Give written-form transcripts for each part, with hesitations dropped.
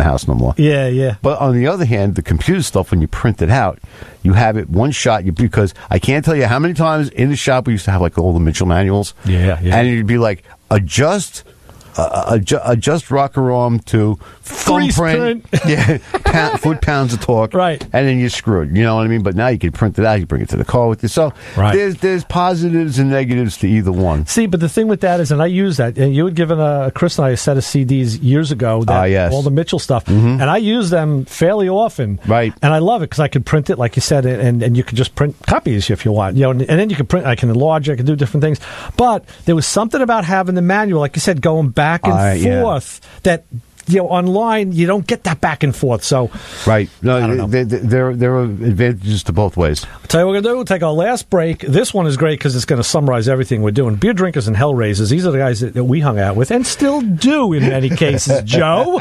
the house no more. Yeah, yeah. But on the other hand, the computer stuff, when you print it out, you have it one shot. Because I can't tell you how many times in the shop we used to have like all the Mitchell manuals. Yeah. And you'd be like, adjust rocker arm to thumbprint, foot-pounds of torque, right? And then you're screwed. You know what I mean? But now you can print it out. You bring it to the car with you. So there's positives and negatives to either one. See, but the thing with that is, and I use that. And you had given Chris and I a set of CDs years ago. That, all the Mitchell stuff, and I use them fairly often. Right. And I love it because I can print it, like you said, and you can just print copies if you want. You know, and then you can print. I can enlarge. I can do different things. But there was something about having the manual, like you said, going back and forth that, online you don't get that back and forth. So no, there are advantages to both ways. I'll tell you what we're going to do. We'll take our last break. This one is great because it's going to summarize everything we're doing. Beer drinkers and hellraisers, these are the guys that we hung out with and still do in many cases, Joe.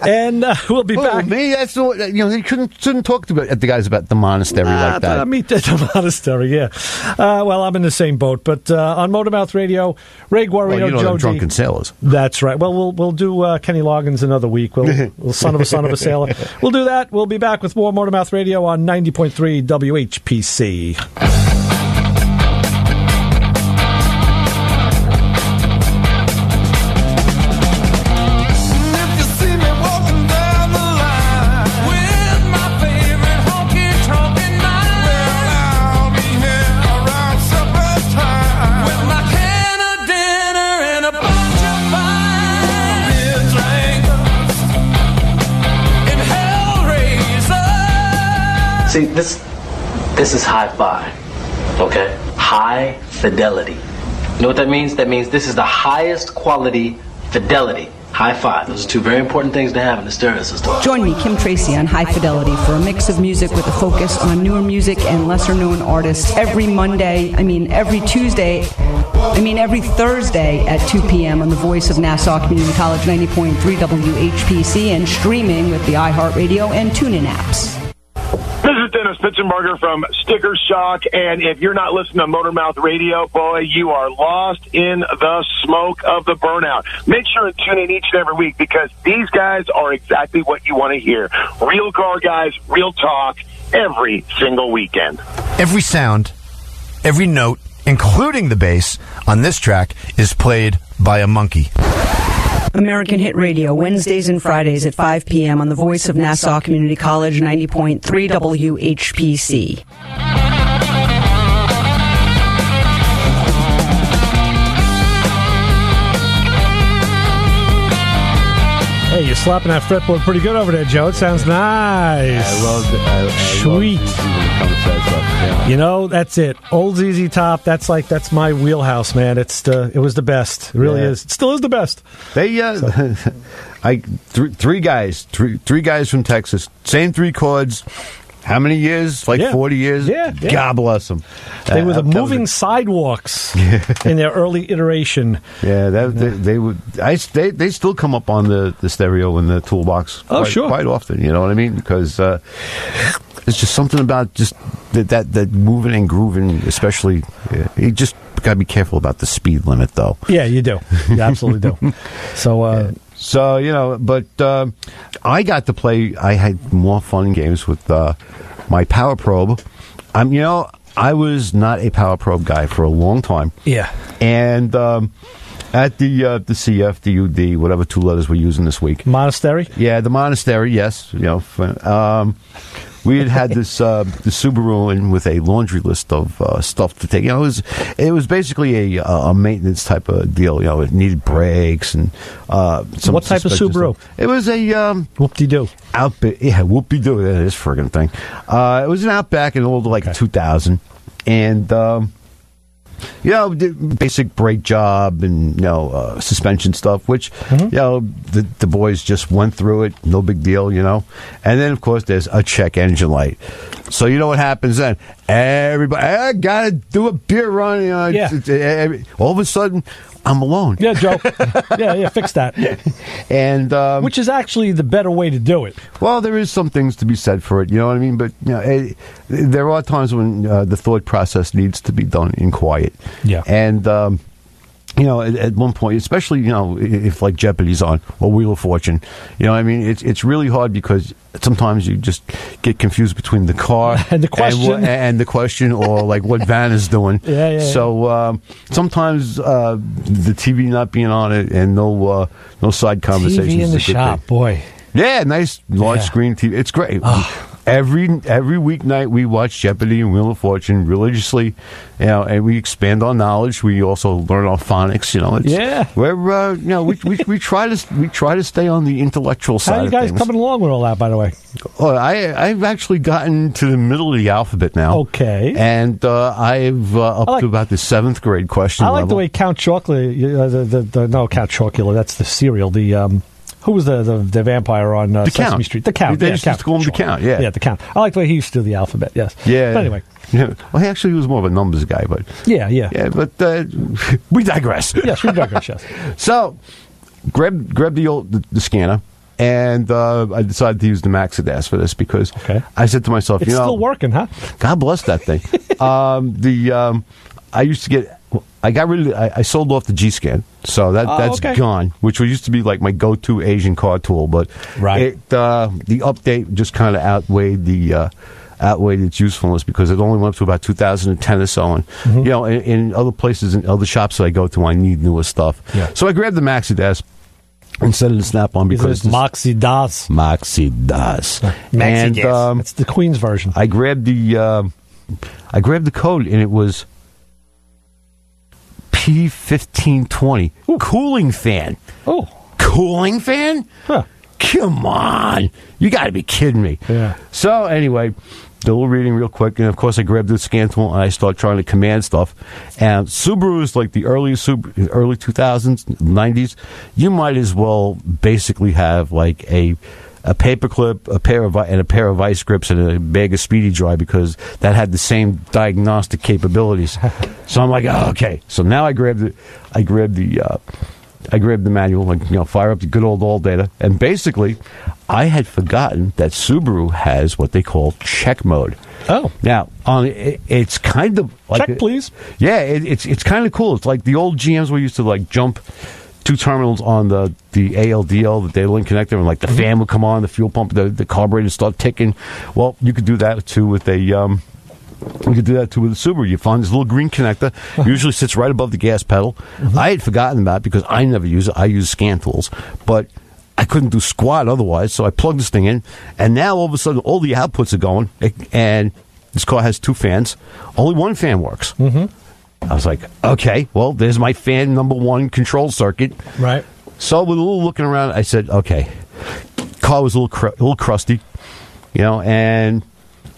And we'll be back. Me, that's they shouldn't talk to the guys about the monastery like that. The monastery, yeah. Well, I'm in the same boat, but on Motormouth Radio, Ray Guarino, Joe D. Drunken Sailors. That's right. Well, we'll do Kenny Loggins another week. We'll son of a sailor. We'll do that. We'll be back with more Motormouth Radio on 90.3 WHPC. See, this is hi-fi, okay? High fidelity. You know what that means? That means this is the highest quality fidelity. Hi-fi. Those are two very important things to have in the stereo system. Join me, Kim Tracy, on High Fidelity for a mix of music with a focus on newer music and lesser-known artists every Thursday at 2 p.m. on the Voice of Nassau Community College 90.3 WHPC and streaming with the iHeartRadio and TuneIn apps. This is Dennis Pitzenberger from Sticker Shock, and if you're not listening to Motormouth Radio, boy, you are lost in the smoke of the burnout. Make sure to tune in each and every week because these guys are exactly what you want to hear. Real car guys, real talk, every single weekend. Every sound, every note, including the bass, on this track is played by a monkey. American Hit Radio, Wednesdays and Fridays at 5 p.m. on the Voice of Nassau Community College 90.3 WHPC. Hey, you're slapping that fretboard pretty good over there, Joe. It sounds nice. I love it. Sweet. That's it. Old ZZ Top. That's my wheelhouse, man. It was the best. It really is. It still is the best. They three guys from Texas, same three chords. How many years? 40 years? Yeah. God bless them. They were the moving sidewalks in their early iteration. Yeah, they would. They still come up on the stereo in the toolbox. Quite often. You know what I mean? Because it's just something about just that moving and grooving, especially. You just got to be careful about the speed limit, though. Yeah, you do. You absolutely do. So. But I got to play. I had more fun and games with my Power Probe. I was not a Power Probe guy for a long time. Yeah. And at the CF, the UD, whatever two letters we're using this week. Monastery? Yeah, the Monastery, yes. We had this the Subaru in with a laundry list of stuff to take. It was basically a maintenance type of deal. It needed brakes and some. What type of Subaru? Stuff. It was a whoop-de-doo. Outback. Yeah, whoop-de-doo. This friggin' thing. It was an Outback in old 2000, and. Basic brake job and suspension stuff, which the boys just went through it, no big deal, and then of course there's a check engine light. So you know what happens then? Everybody, I gotta do a beer run. All of a sudden, I'm alone. Yeah, Joe. yeah, fix that. And which is actually the better way to do it. Well, there is some things to be said for it. You know what I mean? But there are times when the thought process needs to be done in quiet. Yeah. And you know, at one point, especially, you know, if like Jeopardy's on or Wheel of Fortune, you know, I mean, it's really hard because sometimes you just get confused between the car and the question, and the question, or like what Van is doing. So sometimes the TV not being on it and no side conversations. TV in the shop, boy. Yeah, nice large screen TV. It's great. Every weeknight we watch Jeopardy and Wheel of Fortune religiously, you know, and we expand our knowledge. We also learn our phonics, you know. We're you know, we try to stay on the intellectual side. How are you guys coming along with all that, by the way? Oh, I've actually gotten to the middle of the alphabet now. Okay, and I've up to about the 7th grade question. I like level. The way Count Chocula, no Count Chocula, that's the cereal. Who was the vampire on Sesame Street? The Count. They used to call him the Count, yeah. Yeah, the Count. I like the way he used to do the alphabet, yes. Yeah. But anyway. Yeah. Well, he was more of a numbers guy, but... Yeah. Yeah, but we digress. Yes, we digress, yes. So, grab the scanner, and I decided to use the Maxidas for this because I said to myself, it's still working, huh? God bless that thing. I used to get... I sold off the G-Scan, so that's gone, which used to be like my go-to Asian car tool, but the update just kind of outweighed its usefulness because it only went up to about 2010 or so, and you know, in other places, in other shops that I go to, I need newer stuff. Yeah. So I grabbed the Maxidas instead of the Snap-on because it's Maxidas. And it's the Queen's version. I grabbed the code, and it was P1520 cooling fan. Oh, cooling fan? Huh. Come on, you got to be kidding me. Yeah. So anyway, did a little reading real quick, and of course I grabbed the scan tool and I started trying to command stuff. And Subaru is like the early 2000s, 90s. You might as well basically have like a paperclip, a pair of vice grips, and a bag of Speedy Dry because that had the same diagnostic capabilities. So I'm like, oh, okay. So now I grabbed the manual, like, you know, fire up the good old all data, and basically, I had forgotten that Subaru has what they call check mode. Oh, now it's kind of like check, please. Yeah, it's kind of cool. It's like the old GMs where you used to like jump 2 terminals on the ALDL, the data link connector, and like the fan would come on, the fuel pump, the carburetor would start ticking. Well, you could do that too with a Subaru. You find this little green connector, usually sits right above the gas pedal. I had forgotten about it because I never use it. I use scan tools, but I couldn't do squat otherwise, so I plugged this thing in, and now all of a sudden all the outputs are going, and this car has 2 fans. Only one fan works. I was like, okay, well, there's my fan number 1 control circuit. Right. So with a little looking around, I said, okay. Car was a little crusty, you know, and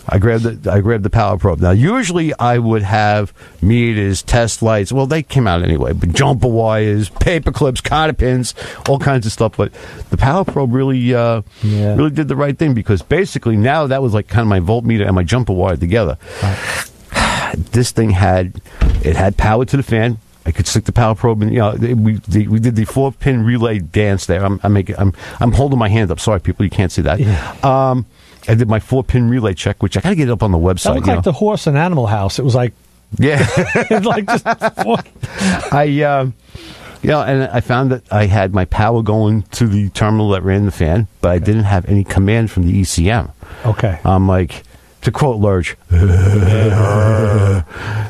I grabbed the power probe. Now, usually I would have meters, test lights. Well, they came out anyway, but jumper wires, paper clips, cotter pins, all kinds of stuff. But the power probe really did the right thing because basically now that was like kind of my voltmeter and my jumper wire together. Right. This thing had power to the fan. I could stick the power probe in. You know, we did the 4-pin relay dance there. I'm holding my hand up. Sorry, people, you can't see that. Yeah. I did my 4-pin relay check, which I got to get up on the website. That looked like the horse and Animal House. It was like, like just. And I found that I had my power going to the terminal that ran the fan, but I didn't have any command from the ECM. Okay. I'm like, to quote Lurch.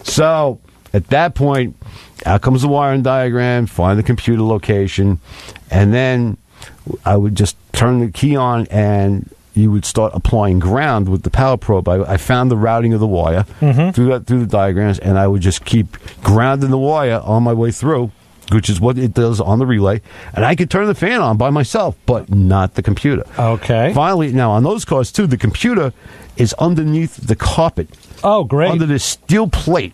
So at that point, out comes the wiring diagram, find the computer location, and then I would just turn the key on and you would start applying ground with the power probe. I found the routing of the wire through the diagrams, and I would just keep grounding the wire on my way through, which is what it does on the relay. And I could turn the fan on by myself, but not the computer. Okay. Finally, now on those cars too, the computer is underneath the carpet. Oh, great. Under this steel plate.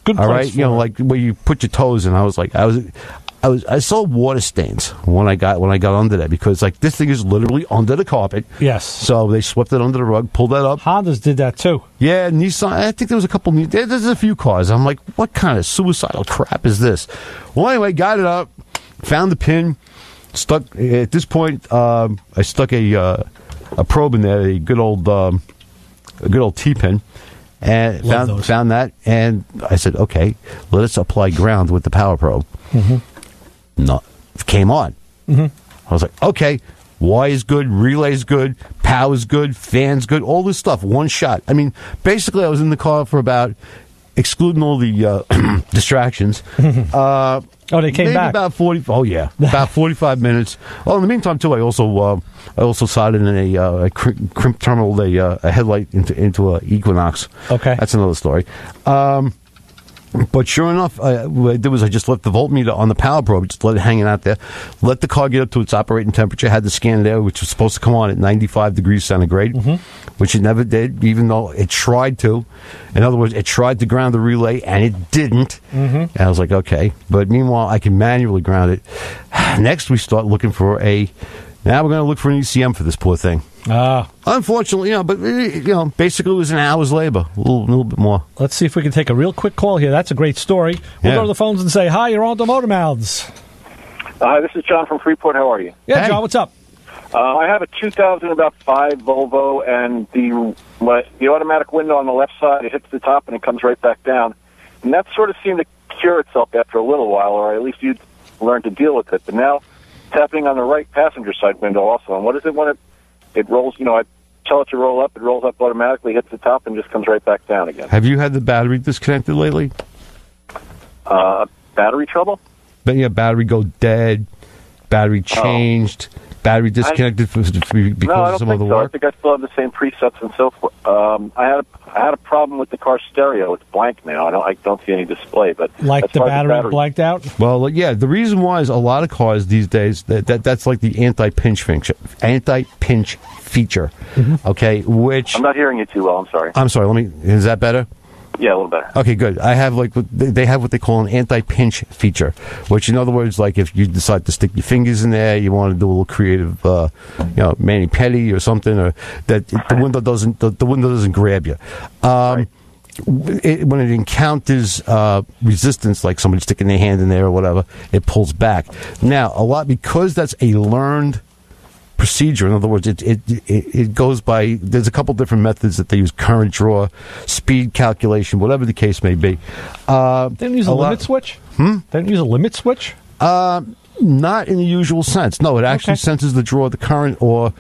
Good place. All right, you know, like where you put your toes in. I saw water stains when I got under that because like this thing is literally under the carpet. Yes. So they swept it under the rug, pulled that up. Hondas did that too. Yeah, Nissan. I think there was a couple. There's a few cars. I'm like, what kind of suicidal crap is this? Well, anyway, got it up, found the pin, stuck. At this point, I stuck a probe in there, a good old T-pin. And found that, and I said, okay, let us apply ground with the power probe. No, it came on. I was like, okay, Y is good, relay is good, power is good, fan's good, all this stuff, one shot. I mean, basically, I was in the car for about, excluding all the distractions. They came back about 40. Oh yeah, about 45 minutes. Oh, in the meantime, too, I also soldered in a crimp terminal a headlight into a Equinox. Okay, that's another story. But sure enough, what I did was I just left the voltmeter on the power probe, just let it hanging out there, let the car get up to its operating temperature, had the scanner there, which was supposed to come on at 95 degrees centigrade, which it never did, even though it tried to. In other words, it tried to ground the relay, and it didn't. And I was like, okay. But meanwhile, I can manually ground it. Next, we start looking for now we're going to look for an ECM for this poor thing. Unfortunately, basically it was an hour's labor, a little bit more. Let's see if we can take a real quick call here. That's a great story. We'll go to the phones and say, hi, you're on the Motor Mouths. Hi, this is John from Freeport. How are you? Yeah, hey. John, what's up? I have a 2005 Volvo, and the automatic window on the left side, it hits the top and it comes right back down. And that sort of seemed to cure itself after a little while, or at least you'd learn to deal with it. But now it's happening on the right passenger side window also. And what is it when it rolls? I tell it to roll up, it rolls up automatically, hits the top, and just comes right back down again. Have you had the battery disconnected lately? Battery trouble? But yeah, battery go dead, battery changed, battery disconnected because of some other work? I think I still have the same presets and so forth. I had a problem with the car stereo. It's blank now. I don't see any display. But like the battery blanked out? Well, yeah. The reason why is a lot of cars these days that's like the anti-pinch feature. Okay, which I'm not hearing you too well. I'm sorry. I'm sorry. Is that better? Yeah, a little better. Okay, good. I have they have what they call an anti-pinch feature, which in other words, like if you decide to stick your fingers in there, you want to do a little creative, mani-pedi or something, or that the window doesn't grab you. When it encounters resistance, like somebody sticking their hand in there or whatever, it pulls back. Now, because that's a learned procedure. In other words, it goes by. There's a couple different methods that they use: current draw, speed calculation, whatever the case may be. They don't use a limit switch. They don't use a limit switch. Not in the usual sense. No, it actually senses the draw, the current, or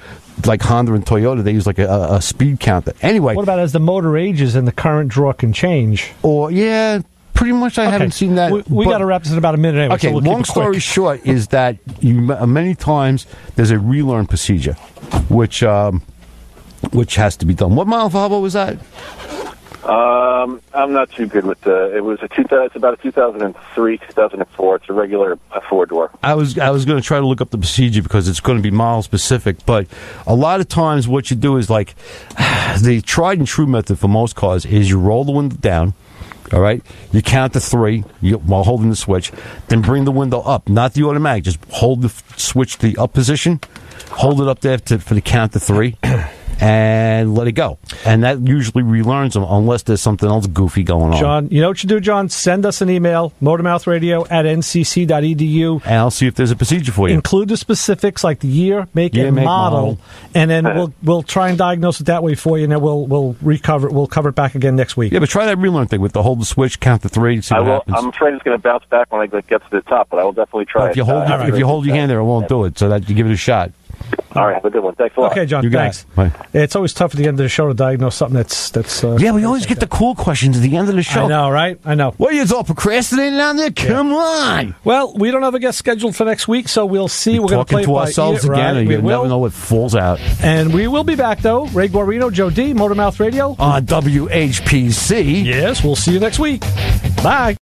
like Honda and Toyota, they use like a speed counter. Anyway, what about as the motor ages and the current draw can change? Or pretty much, I haven't seen that. We got to wrap this in about a minute anyway. Okay, so we'll long story short is that many times there's a relearn procedure, which has to be done. What model Volvo was that? I'm not too good with it's about a 2003, 2004. It's a regular 4-door. I was going to try to look up the procedure because it's going to be model specific, but a lot of times what you do is like the tried and true method for most cars is you roll the window down. All right, you count to 3 while holding the switch, then bring the window up, not the automatic. Just hold the switch to the up position, hold it up there for the count to 3, and let it go. And that usually relearns them unless there's something else goofy going on. John, you know what you do, John? Send us an email, motormouthradio@ncc.edu. And I'll see if there's a procedure for you. Include the specifics like the year, make, and model, and then we'll try and diagnose it that way for you, and then we'll cover it back again next week. Yeah, but try that relearn thing with the hold the switch, count to 3, see what happens. I'm afraid it's going to bounce back when I get to the top, but I will definitely try it. If you hold your hand there, it won't do it, so that you give it a shot. All right, have a good one. Thanks a lot. Okay, John, thanks. Bye. It's always tough at the end of the show to diagnose something that's yeah, we always get the cool questions at the end of the show. I know, right? I know. What, are you all procrastinating down there? Come on. Well, we don't have a guest scheduled for next week, so we'll see. We're going to play to ourselves again, and you never know what falls out. And we will be back, though. Ray Guarino, Joe D, Motormouth Radio. On WHPC. Yes, we'll see you next week. Bye.